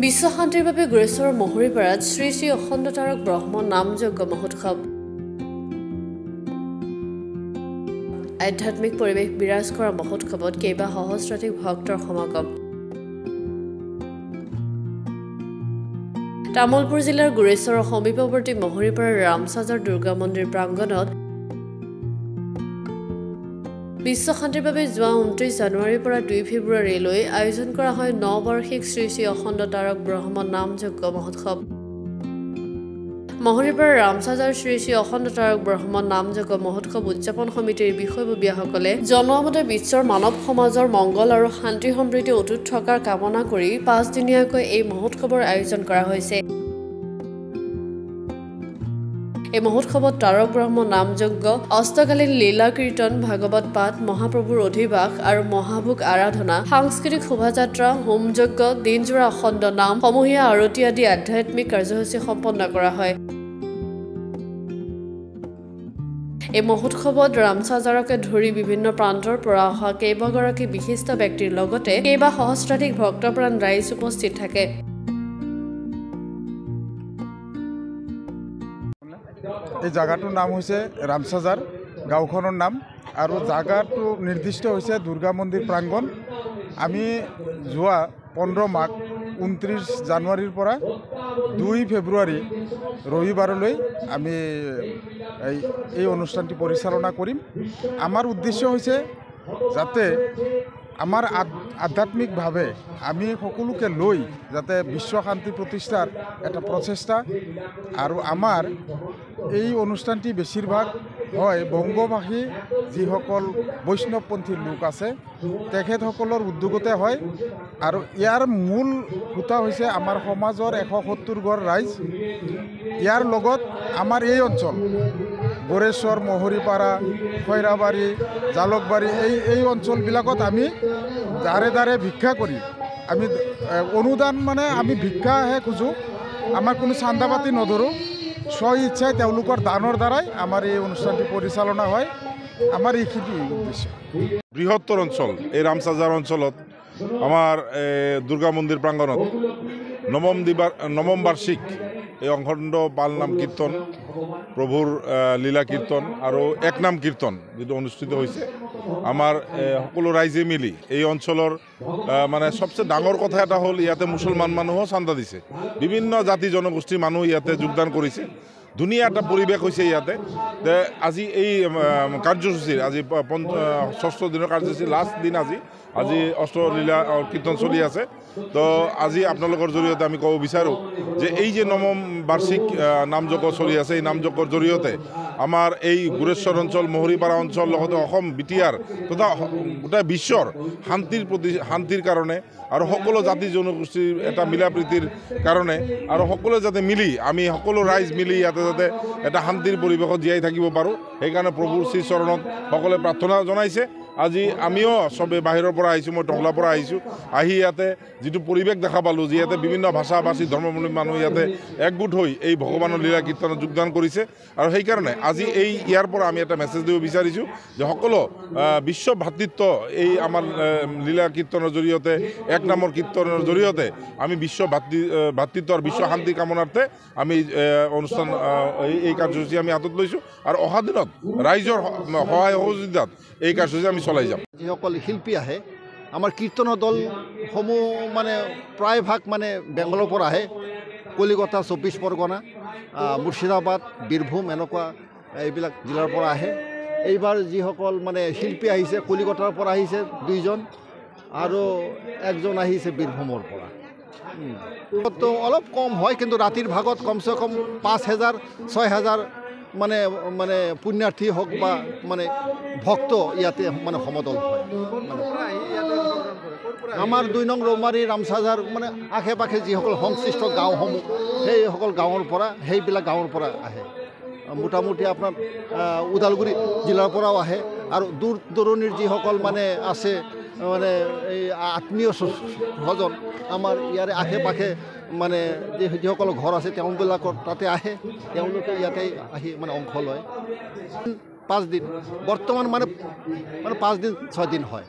বিশ্ব শান্তিৰ বাবে গুৰেশ্বৰ মহৰীপাৰাত শ্ৰী শ্ৰী অখণ্ড তাৰক ব্ৰহ্ম নামযজ্ঞ মহোৎসৱ। আধ্যাত্মিক পৰিৱেশ বিৰাজ কৰা মহোৎসৱত কেইবা সহস্ৰাধিক ভক্তৰ সমাগম। তামুলপুৰ জিলাৰ গুৰেশ্বৰৰ সমীপৱৰ্তী মহৰীপাৰাৰ ৰামচাজাৰ দুৰ্গা মন্দিৰ প্ৰাংগণত বিশ্ব শান্তিৰ বাবে যোৱা ২৯ জানুৱাৰীৰ পৰা ২ ফেব্ৰুৱাৰীলৈ আয়োজন কৰা হয় নৱবাৰ্ষিক শ্ৰী শ্ৰী অখণ্ড তাৰক ব্ৰহ্ম নামযজ্ঞ মহোৎসৱ। মহৰীপাৰাৰ ৰামচাজাৰ শ্ৰী শ্ৰী অখণ্ড তাৰক ব্ৰহ্ম নামযজ্ঞ মহোৎসৱ উদযাপন সমিতিৰ বিষয়ববীয়াসকলে জনোৱা মতে বিশ্বৰ মানৱ সমাজৰ মংগল আৰু শান্তি সমৃদ্ধি অটুট থকাৰ কামনা কৰি ৫ দিনীয়াকৈ এই মহোৎসৱৰ আয়োজন কৰা হৈছে। এই মহোৎসৱত তাৰক ব্ৰহ্ম নামযজ্ঞ, অষ্টকালীন লীলা কীৰ্তন, ভাগৱত পাঠ, মহাপ্ৰভুৰ অধিবাস আৰু মহাভোগ আৰাধনা, সাংস্কৃতিক শোভাযাত্ৰা, হোমযজ্ঞ, দিনজোৰা অখণ্ড নাম, সমূহীয়া আৰতি আদি আধ্যাত্মিক কাৰ্যসূচী সম্পন্ন কৰা হয়। এই মহোৎসৱত ৰামচাজাৰকে ধৰি বিভিন্ন প্ৰান্তৰ পৰা অহা কেইবাগৰাকী বিশিষ্ট ব্যক্তিৰ লগতে কেইবা সহস্ৰাধিক ভক্তপ্ৰাণ ৰাইজ উপস্থিত থাকে। এই জায়গাটোৰ নাম হৈছে ৰামচাজাৰ, গাঁওখনৰ নাম, আৰু জায়গাটো নিৰ্দিষ্ট হৈছে দুৰ্গা মন্দিৰ প্ৰাংগণ। আমি যোৱা 15 মাঘ 29 জানুৱাৰীৰ পৰা 2 ফেব্ৰুৱাৰী ৰবিবাৰলৈ আমি এই অনুষ্ঠানটি পৰিচালনা কৰিম। আমাৰ উদ্দেশ্য হৈছে যাতে আমাৰ আধ্যাত্মিকভাৱে আমি সকলোকে লৈ যাতে বিশ্ব শান্তি প্ৰতিষ্ঠাৰ এটা প্ৰচেষ্টা, আৰু আমাৰ এই অনুষ্ঠানটি বেছিভাগ হয় বংগভাষী যিসকল বৈষ্ণৱপন্থী লোক আছে তেখেতসকলৰ উদ্যোগতে হয়, আৰু ইয়াৰ মূল হোতা হৈছে আমাৰ সমাজৰ ১৭০ ঘৰ ৰাইজ। ইয়াৰ লগত আমাৰ এই অঞ্চল গুৰেশ্বৰ, মহৰীপাৰা, খৈৰাবাৰী, জালুকবাৰী এই অঞ্চলবিলাকত আমি দাৰে দাৰে ভিক্ষা কৰি আমি অনুদান আমি ভিক্ষাহে খোজোঁ, আমাৰ কোনো চান্দা পাতি নধৰোঁ। স্ব ইচ্ছাই তেওঁলোকৰ দানৰ দ্বাৰাই আমাৰ এই অনুষ্ঠানটি পৰিচালনা হয়। আমাৰ এইখিনি উদ্দেশ্য। বৃহত্তৰ অঞ্চল এই ৰামচাজাৰ অঞ্চলত আমাৰ দুৰ্গা মন্দিৰ প্ৰাংগণত নৱম বাৰ্ষিক এই অখণ্ড পাল নাম কীৰ্তন, প্ৰভুৰ লীলা কীৰ্তন আৰু এক নাম কীৰ্তন যিটো অনুষ্ঠিত হৈছে। আমাৰ সকলো ৰাইজে মিলি এই অঞ্চলৰ সবচে ডাঙৰ কথা এটা হ'ল ইয়াতে মুছলমান মানুহো চান্দা দিছে, বিভিন্ন জাতি জনগোষ্ঠীৰ মানুহ ইয়াতে যোগদান কৰিছে। ধুনীয়া এটা পৰিৱেশ হৈছে ইয়াতে। আজি এই কাৰ্যসূচীৰ আজি ৬ষ্ঠ দিনৰ কাৰ্যসূচী লাষ্ট দিন। আজি অষ্টলীলা কীৰ্তন চলি আছে। তো আজি আপোনালোকৰ জৰিয়তে আমি ক'ব বিচাৰোঁ যে এই যে নৱম বাৰ্ষিক নামযজ্ঞ চলি আছে, এই নামযজ্ঞৰ জৰিয়তে আমাৰ এই গুৰেশ্বৰ অঞ্চল, মহৰীপাৰা অঞ্চল, লগতে অসম বিটিআৰ তথা গোটেই বিশ্বৰ শান্তিৰ কাৰণে আৰু সকলো জাতি জনগোষ্ঠীৰ এটা মিলা প্ৰীতিৰ কাৰণে, আৰু সকলোৱে যাতে মিলি আমি সকলো ৰাইজ মিলি ইয়াতে যাতে এটা শান্তিৰ পৰিৱেশত জীয়াই থাকিব পাৰোঁ, সেইকাৰণে প্ৰভুৰ শ্ৰীচৰণত সকলোৱে প্ৰাৰ্থনা জনাইছে। আজি আমিও চবে বাহিৰৰ পৰা আহিছোঁ, মই টংলাৰ পৰা আহিছোঁ। আহি ইয়াতে যিটো পৰিৱেশ দেখা পালোঁ, যে ইয়াতে বিভিন্ন ভাষা ভাষী ধৰ্মাৱলম্বী মানুহ ইয়াতে একগোট হৈ এই ভগৱানৰ লীলা কীৰ্তনত যোগদান কৰিছে। আৰু সেইকাৰণে আজি ইয়াৰ পৰা আমি এটা মেছেজ দিব বিচাৰিছোঁ যে সকলো বিশ্ব ভাতৃত্ব এই আমাৰ লীলা কীৰ্তনৰ জৰিয়তে, এক নামৰ কীৰ্তনৰ জৰিয়তে আমি বিশ্ব ভাতৃত্ব আৰু বিশ্ব শান্তি কামনাৰ্থে আমি অনুষ্ঠান এই কাৰ্যসূচী আমি হাতত লৈছোঁ, আৰু অহা দিনত ৰাইজৰ সহায় সহযোগিতাত এই কাৰ্যসূচী আমি চলাই যাম। যিসকল শিল্পী আহে, আমাৰ কীৰ্তনৰ দলসমূহ প্ৰায়ভাগ বেংগলৰ পৰা আহে, কলিকতা, ২৪ পৰগনা, মুৰ্ছিদাবাদ, বীৰভূম এনেকুৱা এইবিলাক জিলাৰ পৰা আহে। এইবাৰ যিসকল শিল্পী আহিছে, কলিকতাৰ পৰা আহিছে 2জন, আৰু 1জন আহিছে বীৰভূমৰ পৰা। তো অলপ কম হয়, কিন্তু ৰাতিৰ ভাগত কমচে কম ৫,০০০ ৬,০০০ পুণ্যাৰ্থী হওক বা ভক্ত ইয়াতে সমদল হয়। আমাৰ ২ নং ৰৌমাৰী, ৰামচাজাৰ আশে পাশে যিসকল সংশ্লিষ্ট গাঁওসমূহ, সেইসকল সেইবিলাক গাঁৱৰ পৰা আহে। মোটামুটি আপোনাৰ ওদালগুৰি জিলাৰ পৰাও আহে, আৰু দূৰ দূৰণিৰ যিসকল আছে এই আত্মীয় স্বজন আমাৰ ইয়াৰে আশে পাশে যিসকল ঘৰ আছে তেওঁবিলাকৰ তাতে আহে, তেওঁলোকে ইয়াতে আহি অংশ লয়। 5 দিন বৰ্তমান 5 দিন 6 দিন হয়।